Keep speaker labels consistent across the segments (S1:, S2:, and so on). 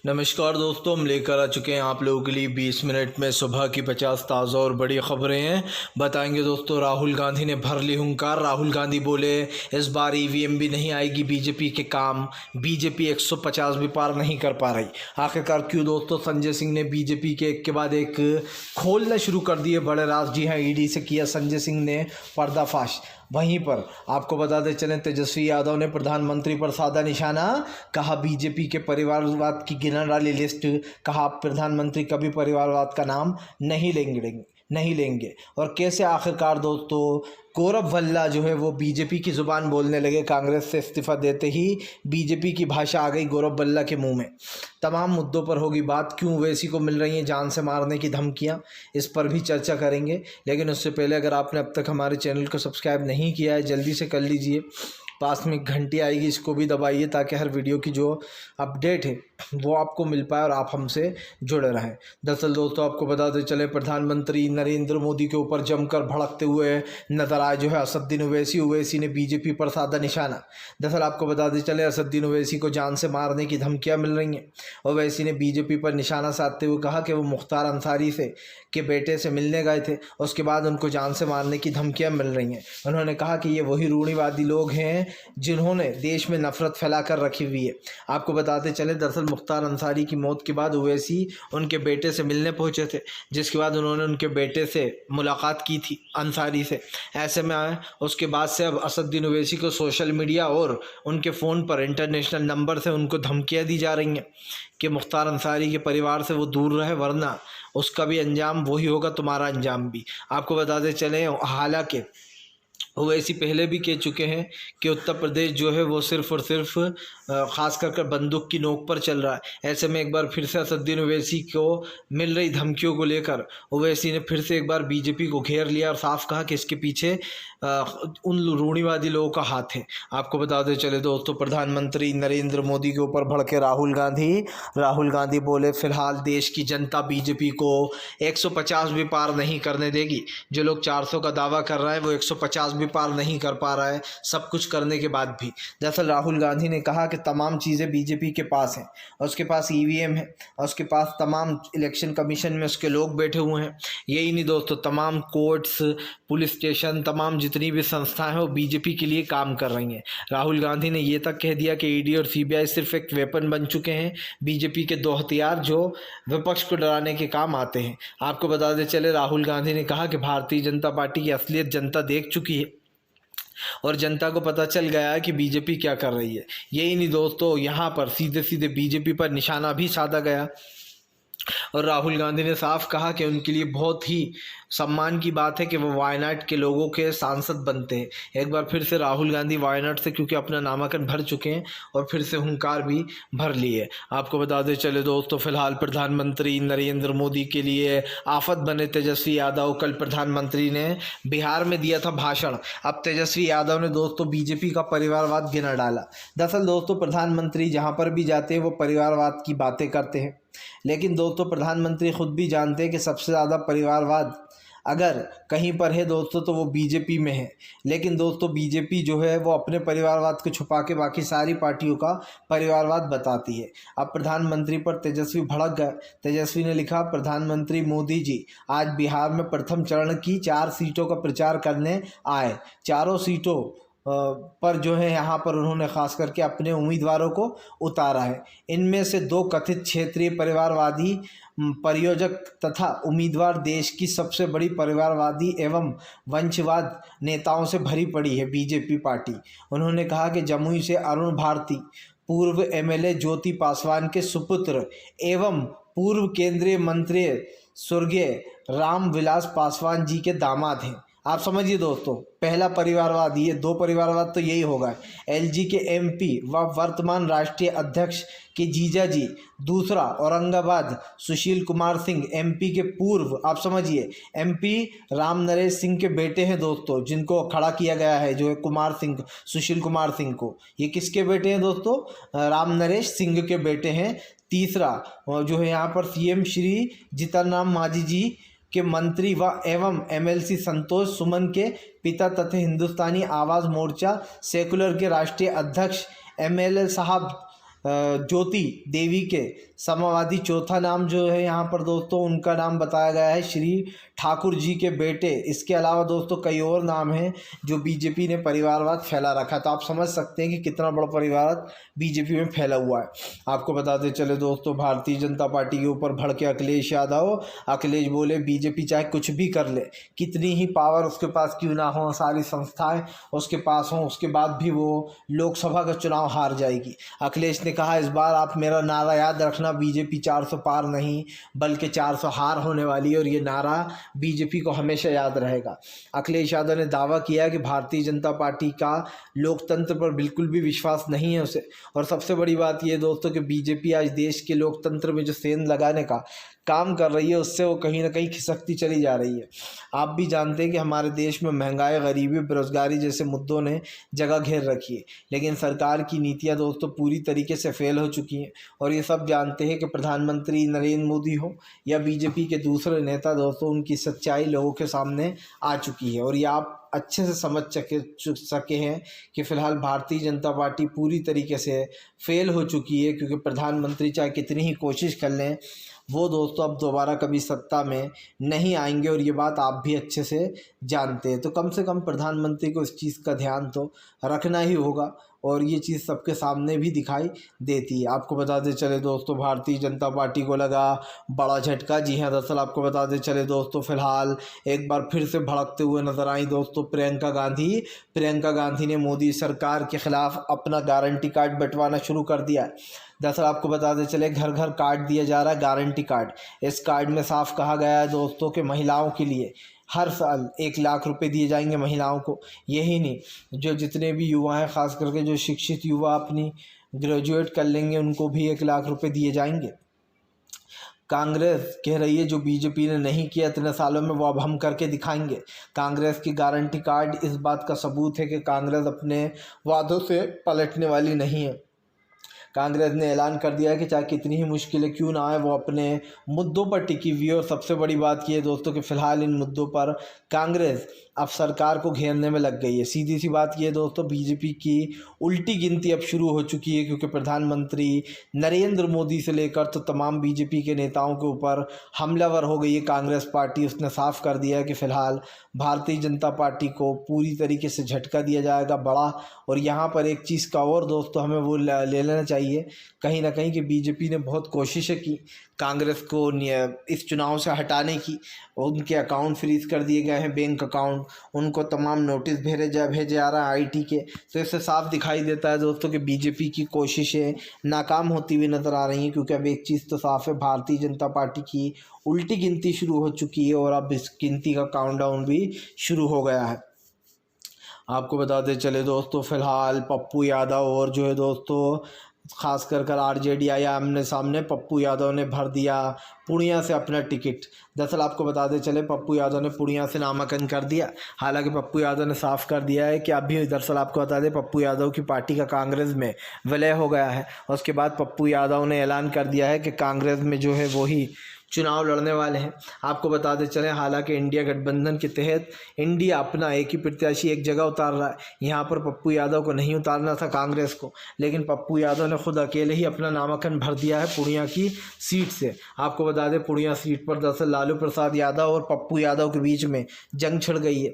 S1: नमस्कार दोस्तों, हम लेकर आ चुके हैं आप लोगों के लिए 20 मिनट में सुबह की 50 ताज़ा और बड़ी खबरें हैं। बताएंगे दोस्तों, राहुल गांधी ने भर ली हुंकार। राहुल गांधी बोले इस बार ईवीएम भी नहीं आएगी बीजेपी के काम। बीजेपी 150 भी पार नहीं कर पा रही। आखिरकार क्यों दोस्तों? संजय सिंह ने बीजेपी के एक के बाद एक खोलना शुरू कर दिए बड़े राज। जी हाँ, ईडी से किया संजय सिंह ने पर्दाफाश। वहीं पर आपको बताते चलें, तेजस्वी यादव ने प्रधानमंत्री पर साधा निशाना। कहा बीजेपी के परिवारवाद की गिनने वाली लिस्ट। कहा आप प्रधानमंत्री कभी परिवारवाद का नाम नहीं लेंगे। और कैसे आखिरकार दोस्तों गौरव भल्ला जो है वो बीजेपी की ज़ुबान बोलने लगे। कांग्रेस से इस्तीफा देते ही बीजेपी की भाषा आ गई गौरव भल्ला के मुंह में। तमाम मुद्दों पर होगी बात। क्यों ओवैसी को मिल रही हैं जान से मारने की धमकियां, इस पर भी चर्चा करेंगे। लेकिन उससे पहले अगर आपने अब तक हमारे चैनल को सब्सक्राइब नहीं किया है, जल्दी से कर लीजिए। पास में घंटी आएगी, इसको भी दबाइए ताकि हर वीडियो की जो अपडेट है वो आपको मिल पाए और आप हमसे जुड़े रहें। दरअसल दोस्तों आपको बताते चले, प्रधानमंत्री नरेंद्र मोदी के ऊपर जमकर भड़कते हुए नजर आए जो है असदुद्दीन ओवैसी ने बीजेपी पर साधा निशाना। दरअसल आपको बताते चले, असदुद्दीन ओवैसी को जान से मारने की धमकियां मिल रही हैं। ओवैसी ने बीजेपी पर निशाना साधते हुए कहा कि वो मुख्तार अंसारी के बेटे से मिलने गए थे, उसके बाद उनको जान से मारने की धमकियां मिल रही हैं। उन्होंने कहा कि ये वही रूढ़िवादी लोग हैं जिन्होंने देश में नफरत फैला कर रखी हुई है। आपको बताते चले, दरअसल मुख्तार अंसारी की मौत के बाद ओवैसी उनके बेटे से मिलने पहुंचे थे, जिसके बाद उन्होंने उनके बेटे से मुलाकात की थी अंसारी से। ऐसे में उसके बाद से अब असदुद्दीन ओवैसी को सोशल मीडिया और उनके फ़ोन पर इंटरनेशनल नंबर से उनको धमकियाँ दी जा रही हैं कि मुख्तार अंसारी के परिवार से वो दूर रहे, वरना उसका भी अंजाम वही होगा, तुम्हारा अंजाम भी। आपको बताते चलें, हालांकि ओवैसी पहले भी कह चुके हैं कि उत्तर प्रदेश जो है वो सिर्फ़ और सिर्फ ख़ास कर बंदूक की नोक पर चल रहा है। ऐसे में एक बार फिर से असदुद्दीन ओवैसी को मिल रही धमकियों को लेकर ओवैसी ने फिर से एक बार बीजेपी को घेर लिया और साफ कहा कि इसके पीछे उन रूढ़िवादी लोगों का हाथ है। आपको बताते चले दोस्तों, प्रधानमंत्री नरेंद्र मोदी के ऊपर भड़के राहुल गांधी बोले फिलहाल देश की जनता बीजेपी को 150 भी पार नहीं करने देगी। जो लोग 400 का दावा कर रहे हैं वो 150 भी पार नहीं कर पा रहा है, सब कुछ करने के बाद भी। दरअसल राहुल गांधी ने कहा कि तमाम चीज़ें बीजेपी के पास हैं, उसके पास ईवीएम है, उसके पास तमाम इलेक्शन कमीशन में उसके लोग बैठे हुए हैं। यही नहीं दोस्तों, तमाम कोर्ट्स, पुलिस स्टेशन, तमाम जितनी भी संस्थाएं हैं वो बीजेपी के लिए काम कर रही हैं। राहुल गांधी ने ये तक कह दिया कि ईडी और सीबीआई सिर्फ एक वेपन बन चुके हैं, बीजेपी के दो हथियार जो विपक्ष को डराने के काम आते हैं। आपको बताते चले, राहुल गांधी ने कहा कि भारतीय जनता पार्टी की असलियत जनता देख चुकी है और जनता को पता चल गया है कि बीजेपी क्या कर रही है। यही नहीं दोस्तों, यहाँ पर सीधे सीधे बीजेपी पर निशाना भी साधा गया और राहुल गांधी ने साफ कहा कि उनके लिए बहुत ही सम्मान की बात है कि वो वायनाड के लोगों के सांसद बनते हैं। एक बार फिर से राहुल गांधी वायनाड से क्योंकि अपना नामांकन भर चुके हैं और फिर से हुंकार भी भर लिए। आपको बताते चले दोस्तों, फिलहाल प्रधानमंत्री नरेंद्र मोदी के लिए आफत बने तेजस्वी यादव। कल प्रधानमंत्री ने बिहार में दिया था भाषण। अब तेजस्वी यादव ने दोस्तों बीजेपी का परिवारवाद गिना डाला। दरअसल दोस्तों, प्रधानमंत्री जहाँ पर भी जाते हैं वो परिवारवाद की बातें करते हैं, लेकिन दोस्तों प्रधानमंत्री खुद भी जानते हैं कि सबसे ज़्यादा परिवारवाद अगर कहीं पर है दोस्तों तो वो बीजेपी में है। लेकिन दोस्तों बीजेपी जो है वो अपने परिवारवाद को छुपा के बाकी सारी पार्टियों का परिवारवाद बताती है। अब प्रधानमंत्री पर तेजस्वी भड़क गए। तेजस्वी ने लिखा, प्रधानमंत्री मोदी जी आज बिहार में प्रथम चरण की 4 सीटों का प्रचार करने आए। चारों सीटों पर जो है यहाँ पर उन्होंने खास करके अपने उम्मीदवारों को उतारा है। इनमें से 2 कथित क्षेत्रीय परिवारवादी परियोजक तथा उम्मीदवार देश की सबसे बड़ी परिवारवादी एवं वंशवाद नेताओं से भरी पड़ी है बीजेपी पार्टी। उन्होंने कहा कि जमुई से अरुण भारती पूर्व एमएलए ज्योति पासवान के सुपुत्र एवं पूर्व केंद्रीय मंत्री स्वर्गीय रामविलास पासवान जी के दामाद हैं। आप समझिए दोस्तों, पहला परिवारवाद, ये 2 परिवारवाद तो यही होगा। एलजी के एमपी व वर्तमान राष्ट्रीय अध्यक्ष के जीजा जी। दूसरा, औरंगाबाद सुशील कुमार सिंह एमपी के पूर्व, आप समझिए, एमपी राम नरेश सिंह के बेटे हैं दोस्तों, जिनको खड़ा किया गया है जो है कुमार सिंह, सुशील कुमार सिंह को। ये किसके बेटे हैं दोस्तों? राम नरेश सिंह के बेटे हैं। तीसरा जो है यहाँ पर सीएम श्री जीतनराम मांझी जी के मंत्री व एवं एमएलसी संतोष सुमन के पिता तथा हिंदुस्तानी आवाज मोर्चा सेकुलर के राष्ट्रीय अध्यक्ष एमएलए साहब ज्योति देवी के समावादी चौथा नाम जो है यहाँ पर दोस्तों उनका नाम बताया गया है श्री ठाकुर जी के बेटे। इसके अलावा दोस्तों कई और नाम हैं जो बीजेपी ने परिवारवाद फैला रखा है। तो आप समझ सकते हैं कि कितना बड़ा परिवारवाद बीजेपी में फैला हुआ है। आपको बताते चले दोस्तों, भारतीय जनता पार्टी के ऊपर भड़के अखिलेश यादव। अखिलेश बोले बीजेपी चाहे कुछ भी कर ले, कितनी ही पावर उसके पास क्यों ना हो, सारी संस्थाएं उसके पास हों, उसके बाद भी वो लोकसभा का चुनाव हार जाएगी। अखिलेश ने कहा इस बार आप मेरा नारा याद रखना, बीजेपी 400 पार नहीं बल्कि 400 हार होने वाली है, और ये नारा बीजेपी को हमेशा याद रहेगा। अखिलेश यादव ने दावा किया कि भारतीय जनता पार्टी का लोकतंत्र पर बिल्कुल भी विश्वास नहीं है उसे। और सबसे बड़ी बात ये दोस्तों कि बीजेपी आज देश के लोकतंत्र में जो सेंध लगाने का काम कर रही है उससे वो कहीं ना कहीं खिसकती चली जा रही है। आप भी जानते हैं कि हमारे देश में महंगाई, गरीबी, बेरोजगारी जैसे मुद्दों ने जगह घेर रखी है, लेकिन सरकार की नीतियां दोस्तों पूरी तरीके से फेल हो चुकी हैं। और ये सब जानते हैं कि प्रधानमंत्री नरेंद्र मोदी हो या बीजेपी के दूसरे नेता दोस्तों, उनकी सच्चाई लोगों के सामने आ चुकी है। और ये आप अच्छे से समझ सके हैं कि फ़िलहाल भारतीय जनता पार्टी पूरी तरीके से फेल हो चुकी है, क्योंकि प्रधानमंत्री चाहे कितनी ही कोशिश कर लें वो दोस्तों अब दोबारा कभी सत्ता में नहीं आएंगे। और ये बात आप भी अच्छे से जानते हैं। तो कम से कम प्रधानमंत्री को इस चीज़ का ध्यान तो रखना ही होगा, और ये चीज़ सबके सामने भी दिखाई देती है। आपको बताते चले दोस्तों, भारतीय जनता पार्टी को लगा बड़ा झटका। जी हाँ, दरअसल आपको बताते चले दोस्तों, फिलहाल एक बार फिर से भड़कते हुए नजर आई दोस्तों प्रियंका गांधी। प्रियंका गांधी ने मोदी सरकार के खिलाफ अपना गारंटी कार्ड बंटवाना शुरू कर दिया है। दरअसल आपको बताते चले घर घर कार्ड दिया जा रहा है, गारंटी कार्ड। इस कार्ड में साफ कहा गया है दोस्तों कि महिलाओं के लिए हर साल 1 लाख रुपए दिए जाएंगे महिलाओं को। यही नहीं, जो जितने भी युवा हैं, ख़ास करके जो शिक्षित युवा अपनी ग्रेजुएट कर लेंगे, उनको भी 1 लाख रुपए दिए जाएंगे। कांग्रेस कह रही है जो बीजेपी ने नहीं किया इतने सालों में वो अब हम करके दिखाएंगे। कांग्रेस की गारंटी कार्ड इस बात का सबूत है कि कांग्रेस अपने वादों से पलटने वाली नहीं है। कांग्रेस ने ऐलान कर दिया है कि चाहे कितनी ही मुश्किलें क्यों ना आए वो अपने मुद्दों पर टिकी हुई है। और सबसे बड़ी बात यह है दोस्तों कि फ़िलहाल इन मुद्दों पर कांग्रेस अब सरकार को घेरने में लग गई है। सीधी सी बात यह दोस्तों, बीजेपी की उल्टी गिनती अब शुरू हो चुकी है, क्योंकि प्रधानमंत्री नरेंद्र मोदी से लेकर तो तमाम बीजेपी के नेताओं के ऊपर हमलावर हो गई है कांग्रेस पार्टी। उसने साफ कर दिया है कि फ़िलहाल भारतीय जनता पार्टी को पूरी तरीके से झटका दिया जाएगा बड़ा। और यहाँ पर एक चीज़ का और दोस्तों हमें वो ले लेना चाहिए कहीं ना कहीं कि बीजेपी ने बहुत कोशिशें की कांग्रेस को इस चुनाव से हटाने की। उनके अकाउंट फ्रीज कर दिए गए हैं, बैंक अकाउंट, उनको तमाम नोटिस भेजे जा रहा है आईटी के। तो इससे साफ दिखाई देता है दोस्तों कि बीजेपी की कोशिशें नाकाम होती हुई नज़र आ रही हैं, क्योंकि अब एक चीज़ तो साफ है, भारतीय जनता पार्टी की उल्टी गिनती शुरू हो चुकी है और अब इस गिनती का काउंटडाउन भी शुरू हो गया है। आपको बताते चले दोस्तों, फ़िलहाल पप्पू यादव और जो है दोस्तों खास कर आरजेडी आया आमने सामने। पप्पू यादव ने भर दिया पूर्णिया से अपना टिकट। दरअसल आपको बताते चले पप्पू यादव ने पूर्णिया से नामांकन कर दिया। हालांकि पप्पू यादव ने साफ कर दिया है कि अभी दरअसल आपको बता दें पप्पू यादव की पार्टी का कांग्रेस में विलय हो गया है। उसके बाद पप्पू यादव ने ऐलान कर दिया है कि कांग्रेस में जो है वही चुनाव लड़ने वाले हैं। आपको बताते चलें हालांकि इंडिया गठबंधन के तहत इंडिया अपना एक ही प्रत्याशी एक जगह उतार रहा है। यहाँ पर पप्पू यादव को नहीं उतारना था कांग्रेस को, लेकिन पप्पू यादव ने खुद अकेले ही अपना नामांकन भर दिया है पूर्णिया की सीट से। आपको बता दें पूर्णिया सीट पर दरअसल लालू प्रसाद यादव और पप्पू यादव के बीच में जंग छिड़ गई है।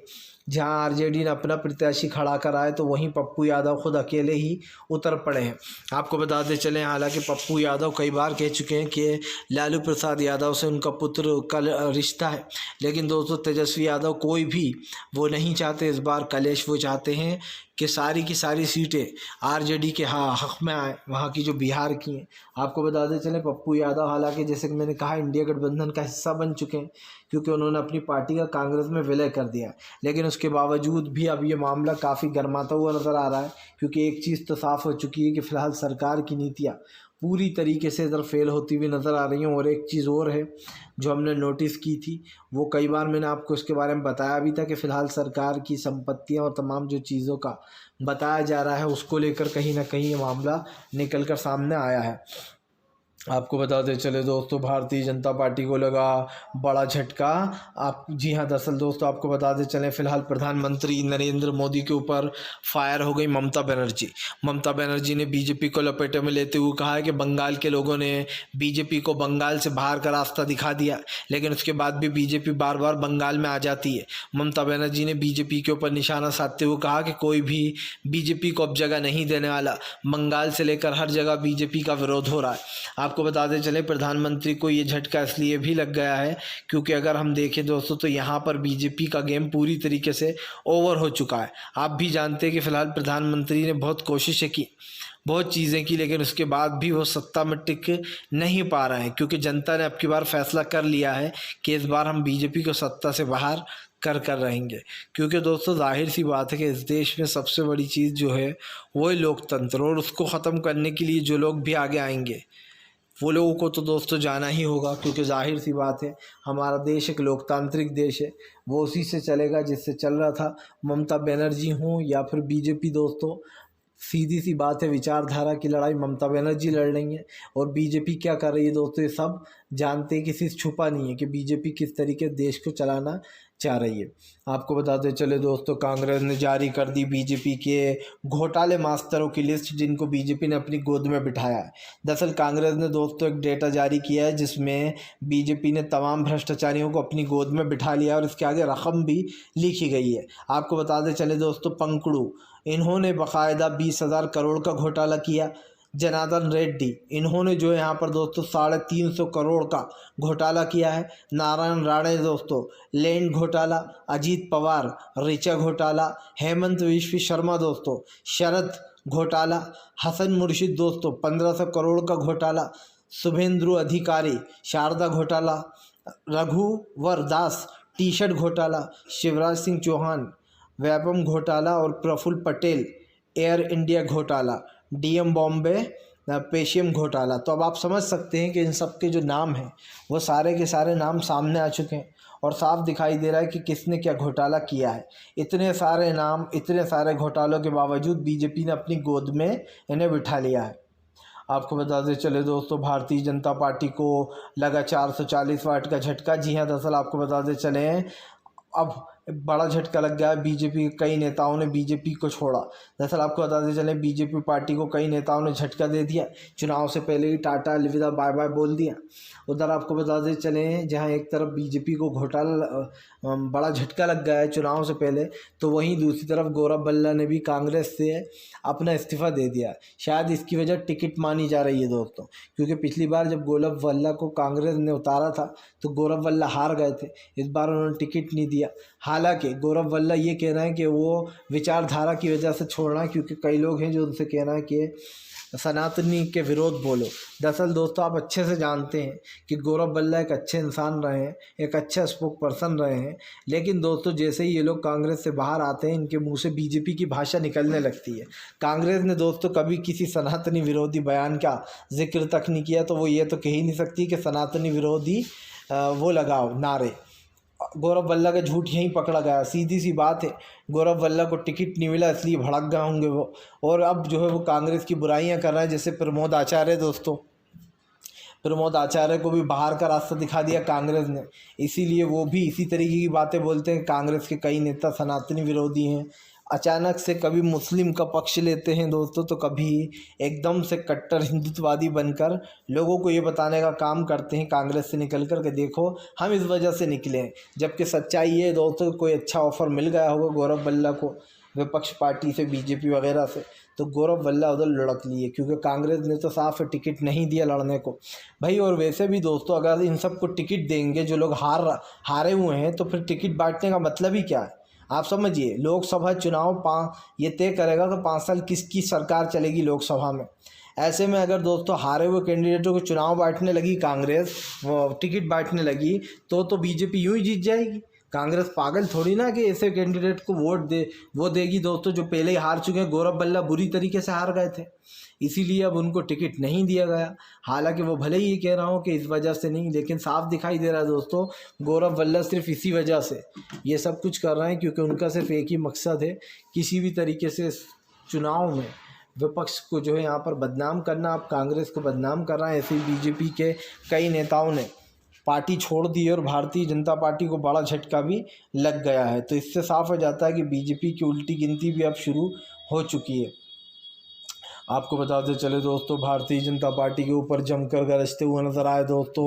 S1: जहां आरजेडी ने अपना प्रत्याशी खड़ा कराया तो वहीं पप्पू यादव खुद अकेले ही उतर पड़े हैं। आपको बताते चलें हालांकि पप्पू यादव कई बार कह चुके हैं कि लालू प्रसाद यादव से उनका पुत्र का रिश्ता है, लेकिन दोस्तों तेजस्वी यादव कोई भी वो नहीं चाहते इस बार कलेश। वो चाहते हैं कि सारी की सारी सीटें आरजेडी के हक में आए, वहाँ की जो बिहार की हैं। आपको बताते चलें पप्पू यादव हालांकि जैसे कि मैंने कहा इंडिया गठबंधन का हिस्सा बन चुके हैं, क्योंकि उन्होंने अपनी पार्टी का कांग्रेस में विलय कर दिया है। लेकिन उसके बावजूद भी अब ये मामला काफ़ी गर्माता हुआ नज़र आ रहा है, क्योंकि एक चीज़ तो साफ़ हो चुकी है कि फ़िलहाल सरकार की नीतियाँ पूरी तरीके से इधर फेल होती हुई नज़र आ रही हैं। और एक चीज़ और है जो हमने नोटिस की थी, वो कई बार मैंने आपको इसके बारे में बताया भी था कि फ़िलहाल सरकार की संपत्तियां और तमाम जो चीज़ों का बताया जा रहा है उसको लेकर कहीं ना कहीं ये मामला निकल कर सामने आया है। आपको बताते चले दोस्तों, भारतीय जनता पार्टी को लगा बड़ा झटका। आप जी हाँ, दरअसल दोस्तों आपको बताते चले, फिलहाल प्रधानमंत्री नरेंद्र मोदी के ऊपर फायर हो गई ममता बनर्जी। ममता बनर्जी ने बीजेपी को लपेटे में लेते हुए कहा है कि बंगाल के लोगों ने बीजेपी को बंगाल से बाहर का रास्ता दिखा दिया, लेकिन उसके बाद भी बीजेपी बार बार बंगाल में आ जाती है। ममता बनर्जी ने बीजेपी के ऊपर निशाना साधते हुए कहा कि कोई भी बीजेपी को अब जगह नहीं देने वाला, बंगाल से लेकर हर जगह बीजेपी का विरोध हो रहा है। आपको बताते चले, प्रधानमंत्री को ये झटका इसलिए भी लग गया है क्योंकि अगर हम देखें दोस्तों तो यहाँ पर बीजेपी का गेम पूरी तरीके से ओवर हो चुका है। आप भी जानते हैं कि फिलहाल प्रधानमंत्री ने बहुत कोशिशें की, बहुत चीज़ें की, लेकिन उसके बाद भी वो सत्ता में टिक नहीं पा रहे हैं क्योंकि जनता ने अब की बार फैसला कर लिया है कि इस बार हम बीजेपी को सत्ता से बाहर कर रहेंगे। क्योंकि दोस्तों जाहिर सी बात है कि इस देश में सबसे बड़ी चीज़ जो है वो है लोकतंत्र, और उसको ख़त्म करने के लिए जो लोग भी आगे आएंगे वो लोगों को तो दोस्तों जाना ही होगा, क्योंकि जाहिर सी बात है हमारा देश एक लोकतांत्रिक देश है, वो उसी से चलेगा जिससे चल रहा था। ममता बनर्जी हों या फिर बीजेपी, दोस्तों सीधी सी बात है, विचारधारा की लड़ाई ममता बनर्जी लड़ रही है और बीजेपी क्या कर रही है दोस्तों, ये सब जानते हैं, किसी से छुपा नहीं है कि बीजेपी किस तरीके देश को चलाना चाह रही है। आपको बताते चले दोस्तों, कांग्रेस ने जारी कर दी बीजेपी के घोटाले मास्टरों की लिस्ट जिनको बीजेपी ने अपनी गोद में बिठाया है। दरअसल कांग्रेस ने दोस्तों एक डेटा जारी किया है जिसमें बीजेपी ने तमाम भ्रष्टाचारियों को अपनी गोद में बिठा लिया और इसके आगे रकम भी लिखी गई है। आपको बताते चले दोस्तों, पंकड़ू इन्होंने बाकायदा 20,000 करोड़ का घोटाला किया। जनार्दन रेड्डी इन्होंने जो यहाँ पर दोस्तों 350 करोड़ का घोटाला किया है। नारायण राणे दोस्तों लैंड घोटाला, अजीत पवार ऋचा घोटाला, हेमंत विश्व शर्मा दोस्तों शरद घोटाला, हसन मुर्शिद दोस्तों 1500 करोड़ का घोटाला, शुभेंदु अधिकारी शारदा घोटाला, रघुवर दास टी शर्ट घोटाला, शिवराज सिंह चौहान व्यापम घोटाला और प्रफुल्ल पटेल एयर इंडिया घोटाला, डीएम बॉम्बे पेशियम घोटाला। तो अब आप समझ सकते हैं कि इन सब के जो नाम हैं वो सारे के सारे नाम सामने आ चुके हैं और साफ दिखाई दे रहा है कि किसने क्या घोटाला किया है। इतने सारे नाम, इतने सारे घोटालों के बावजूद बीजेपी ने अपनी गोद में इन्हें बिठा लिया है। आपको बताते चले दोस्तों, भारतीय जनता पार्टी को लगा 440 वाट का झटका। जी हाँ, दरअसल आपको बताते चले अब बड़ा झटका लग गया है। बीजेपी के कई नेताओं ने बीजेपी को छोड़ा। दरअसल आपको बताते चले, बीजेपी पार्टी को कई नेताओं ने झटका दे दिया। चुनाव से पहले ही टाटा अलविदा बाय बाय बोल दिया। उधर आपको बताते चले, जहां एक तरफ बीजेपी को घोटाला बड़ा झटका लग गया है चुनाव से पहले, तो वहीं दूसरी तरफ गौरव भल्ला ने भी कांग्रेस से अपना इस्तीफ़ा दे दिया। शायद इसकी वजह टिकट मानी जा रही है दोस्तों, क्योंकि पिछली बार जब गौरव भल्ला को कांग्रेस ने उतारा था तो गौरव भल्ला हार गए थे। इस बार उन्होंने टिकट नहीं दिया। हालांकि गौरव भल्ला ये कह रहे हैं कि वो विचारधारा की वजह से छोड़ना है, क्योंकि कई लोग हैं जो उनसे कहना है कि सनातनी के विरोध बोलो। दरअसल दोस्तों आप अच्छे से जानते हैं कि गौरव भल्ला एक अच्छे इंसान रहे हैं, एक अच्छा स्पोक पर्सन रहे हैं, लेकिन दोस्तों जैसे ही ये लोग कांग्रेस से बाहर आते हैं इनके मुंह से बीजेपी की भाषा निकलने लगती है। कांग्रेस ने दोस्तों कभी किसी सनातनी विरोधी बयान का जिक्र तक नहीं किया, तो वो ये तो कह ही नहीं सकती कि सनातनी विरोधी वो लगाओ नारे। गौरव भल्ला का झूठ यहीं पकड़ा गया। सीधी सी बात है, गौरव भल्ला को टिकट नहीं मिला इसलिए भड़क गए होंगे वो, और अब जो है वो कांग्रेस की बुराइयां कर रहे हैं। जैसे प्रमोद आचार्य दोस्तों, प्रमोद आचार्य को भी बाहर का रास्ता दिखा दिया कांग्रेस ने, इसीलिए वो भी इसी तरीके की बातें बोलते हैं। कांग्रेस के कई नेता सनातनी विरोधी हैं, अचानक से कभी मुस्लिम का पक्ष लेते हैं दोस्तों, तो कभी एकदम से कट्टर हिंदुत्ववादी बनकर लोगों को ये बताने का काम करते हैं कांग्रेस से निकल कर के देखो हम इस वजह से निकले हैं। जबकि सच्चाई ये दोस्तों, कोई अच्छा ऑफ़र मिल गया होगा गौरव भल्ला को विपक्ष पार्टी से, बीजेपी वगैरह से, तो गौरव भल्ला उधर लुढ़क लिए, क्योंकि कांग्रेस ने तो साफ टिकट नहीं दिया लड़ने को भाई। और वैसे भी दोस्तों अगर इन सबको टिकट देंगे जो लोग हारे हुए हैं, तो फिर टिकट बांटने का मतलब ही क्या है? आप समझिए, लोकसभा चुनाव ये तय करेगा कि 5 साल किसकी सरकार चलेगी लोकसभा में। ऐसे में अगर दोस्तों हारे हुए कैंडिडेटों को चुनाव बांटने लगी कांग्रेस, वो टिकट बांटने लगी, तो बीजेपी यूं ही जीत जाएगी। कांग्रेस पागल थोड़ी ना कि ऐसे कैंडिडेट को वो देगी दोस्तों जो पहले ही हार चुके हैं। गौरव भल्ला बुरी तरीके से हार गए थे, इसीलिए अब उनको टिकट नहीं दिया गया। हालांकि वो भले ही ये कह रहा हूँ कि इस वजह से नहीं, लेकिन साफ दिखाई दे रहा है दोस्तों गौरव भल्ला सिर्फ इसी वजह से ये सब कुछ कर रहे हैं, क्योंकि उनका सिर्फ एक ही मकसद है, किसी भी तरीके से चुनाव में विपक्ष को जो है यहाँ पर बदनाम करना, आप कांग्रेस को बदनाम कर रहे हैं। ऐसे ही बीजेपी के कई नेताओं ने पार्टी छोड़ दी और भारतीय जनता पार्टी को बड़ा झटका भी लग गया है। तो इससे साफ हो जाता है कि बीजेपी की उल्टी गिनती भी अब शुरू हो चुकी है। आपको बताते चले दोस्तों, भारतीय जनता पार्टी के ऊपर जमकर गरजते हुए नजर आए दोस्तों।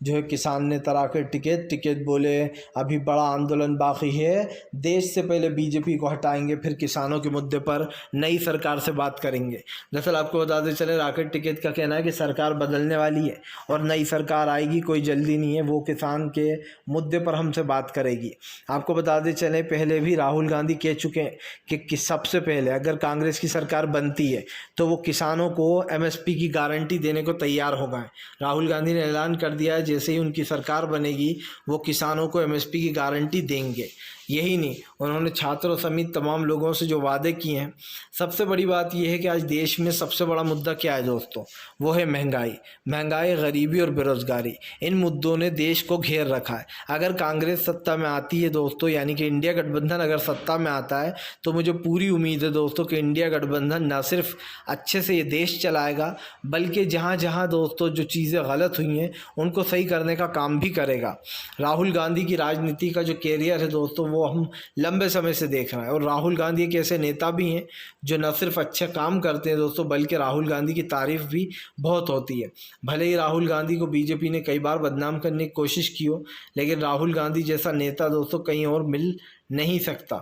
S1: जो है किसान ने तरा के टिकट बोले अभी बड़ा आंदोलन बाकी है, देश से पहले बीजेपी को हटाएंगे, फिर किसानों के मुद्दे पर नई सरकार से बात करेंगे। दरअसल आपको बताते चले, रॉकेट टिकट का कहना है कि सरकार बदलने वाली है और नई सरकार आएगी, कोई जल्दी नहीं है, वो किसान के मुद्दे पर हमसे बात करेगी। आपको बताते चले, पहले भी राहुल गांधी कह चुके हैं कि सबसे पहले अगर कांग्रेस की सरकार बनती है तो वो किसानों को एमएसपी की गारंटी देने को तैयार हो गए। राहुल गांधी ने ऐलान कर दिया है जैसे ही उनकी सरकार बनेगी वो किसानों को एमएसपी की गारंटी देंगे। यही नहीं, उन्होंने छात्रों समेत तमाम लोगों से जो वादे किए हैं। सबसे बड़ी बात यह है कि आज देश में सबसे बड़ा मुद्दा क्या है दोस्तों, वो है महंगाई, गरीबी और बेरोजगारी। इन मुद्दों ने देश को घेर रखा है। अगर कांग्रेस सत्ता में आती है दोस्तों, यानी कि इंडिया गठबंधन अगर सत्ता में आता है, तो मुझे पूरी उम्मीद है दोस्तों कि इंडिया गठबंधन न सिर्फ अच्छे से ये देश चलाएगा, बल्कि जहाँ जहाँ दोस्तों जो चीज़ें गलत हुई हैं उनको सही करने का काम भी करेगा। राहुल गांधी की राजनीति का जो कैरियर है दोस्तों, वो हम लंबे समय से देख रहे हैं। और राहुल गांधी एक ऐसे नेता भी हैं जो न सिर्फ अच्छे काम करते हैं दोस्तों, बल्कि राहुल गांधी की तारीफ भी बहुत होती है। भले ही राहुल गांधी को बीजेपी ने कई बार बदनाम करने की कोशिश की हो, लेकिन राहुल गांधी जैसा नेता दोस्तों कहीं और मिल नहीं सकता।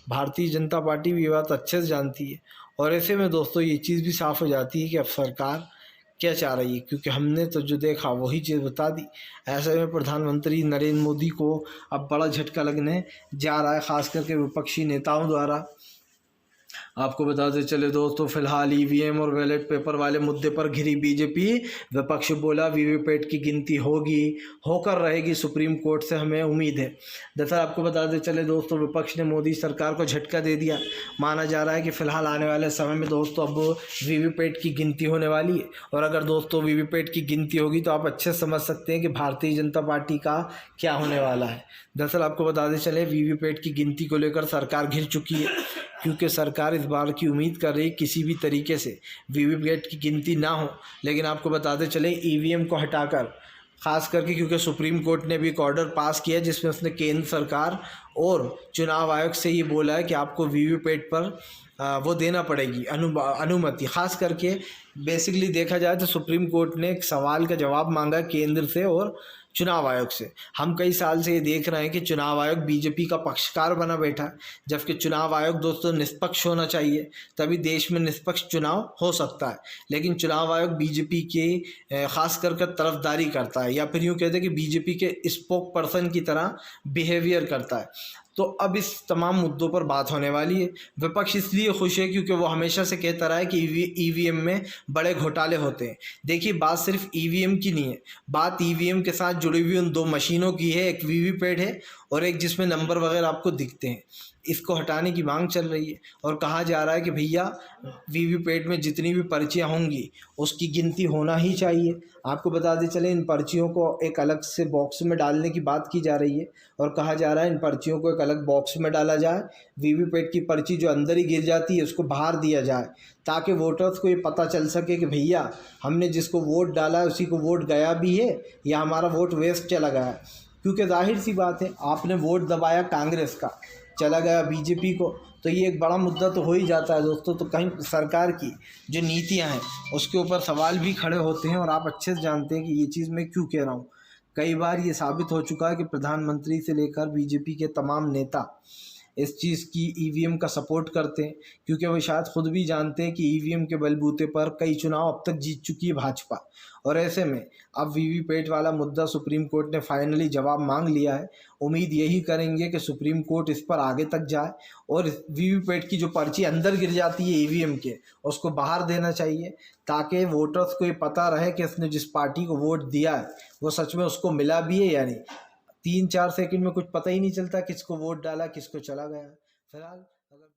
S1: भारतीय जनता पार्टी भी ये बात अच्छे से जानती है। और ऐसे में दोस्तों ये चीज़ भी साफ हो जाती है कि अब सरकार क्या चाह रही है, क्योंकि हमने तो जो देखा वही चीज़ बता दी। ऐसे में प्रधानमंत्री नरेंद्र मोदी को अब बड़ा झटका लगने जा रहा है, ख़ास करके विपक्षी नेताओं द्वारा। आपको बताते चले दोस्तों, फिलहाल ईवीएम और बैलेट पेपर वाले मुद्दे पर घिरी बीजेपी। विपक्ष बोला वीवीपैट की गिनती होकर रहेगी, सुप्रीम कोर्ट से हमें उम्मीद है। दरअसल आपको बताते चले दोस्तों, विपक्ष ने मोदी सरकार को झटका दे दिया। माना जा रहा है कि फिलहाल आने वाले समय में दोस्तों अब वीवीपैट की गिनती होने वाली है। और अगर दोस्तों वीवीपैट की गिनती होगी तो आप अच्छे से समझ सकते हैं कि भारतीय जनता पार्टी का क्या होने वाला है। दरअसल आपको बताते चले, वीवीपैट की गिनती को लेकर सरकार घिर चुकी है, क्योंकि सरकार इस बार की उम्मीद कर रही किसी भी तरीके से वीवीपैट की गिनती ना हो। लेकिन आपको बताते चले, ईवीएम को हटाकर, ख़ास करके क्योंकि सुप्रीम कोर्ट ने भी एक ऑर्डर पास किया जिसमें उसने केंद्र सरकार और चुनाव आयोग से ये बोला है कि आपको वीवीपैट पर वो देना पड़ेगी अनुमति। ख़ास करके बेसिकली देखा जाए तो सुप्रीम कोर्ट ने एक सवाल का जवाब मांगा केंद्र से और चुनाव आयोग से। हम कई साल से ये देख रहे हैं कि चुनाव आयोग बीजेपी का पक्षकार बना बैठा है, जबकि चुनाव आयोग दोस्तों निष्पक्ष होना चाहिए, तभी देश में निष्पक्ष चुनाव हो सकता है। लेकिन चुनाव आयोग बीजेपी के खास कर तरफदारी करता है, या फिर यूँ कहते हैं कि बीजेपी के स्पोक पर्सन की तरह बिहेवियर करता है। तो अब इस तमाम मुद्दों पर बात होने वाली है। विपक्ष इसलिए खुश है क्योंकि वो हमेशा से कहता रहा है कि ईवीएम में बड़े घोटाले होते हैं। देखिए, बात सिर्फ ईवीएम की नहीं है, बात ईवीएम के साथ जुड़ी हुई उन दो मशीनों की है। एक वीवीपैट है और एक जिसमें नंबर वगैरह आपको दिखते हैं। इसको हटाने की मांग चल रही है और कहा जा रहा है कि भैया वीवीपैट में जितनी भी पर्चियाँ होंगी उसकी गिनती होना ही चाहिए। आपको बताते चले, इन पर्चियों को एक अलग से बॉक्स में डालने की बात की जा रही है और कहा जा रहा है इन पर्चियों को एक अलग बॉक्स में डाला जाए। वीवीपैट की पर्ची जो अंदर ही गिर जाती है उसको बाहर दिया जाए, ताकि वोटर्स को ये पता चल सके कि भैया हमने जिसको वोट डाला है उसी को वोट गया भी है या हमारा वोट वेस्ट चला गया है। क्योंकि जाहिर सी बात है, आपने वोट दबाया कांग्रेस का, चला गया बीजेपी को, तो ये एक बड़ा मुद्दा तो हो ही जाता है दोस्तों। तो कहीं सरकार की जो नीतियां हैं उसके ऊपर सवाल भी खड़े होते हैं। और आप अच्छे से जानते हैं कि ये चीज़ मैं क्यों कह रहा हूँ। कई बार ये साबित हो चुका है कि प्रधानमंत्री से लेकर बीजेपी के तमाम नेता इस चीज़ की ईवीएम का सपोर्ट करते हैं, क्योंकि वो शायद खुद भी जानते हैं कि ईवीएम के बलबूते पर कई चुनाव अब तक जीत चुकी है भाजपा। और ऐसे में अब वीवीपैट वाला मुद्दा सुप्रीम कोर्ट ने फाइनली जवाब मांग लिया है। उम्मीद यही करेंगे कि सुप्रीम कोर्ट इस पर आगे तक जाए और वीवीपैट की जो पर्ची अंदर गिर जाती है ईवीएम के, उसको बाहर देना चाहिए, ताकि वोटर्स को ये पता रहे कि उसने जिस पार्टी को वोट दिया है वो सच में उसको मिला भी है या नहीं। 3-4 सेकंड में कुछ पता ही नहीं चलता किसको वोट डाला, किसको चला गया। फिलहाल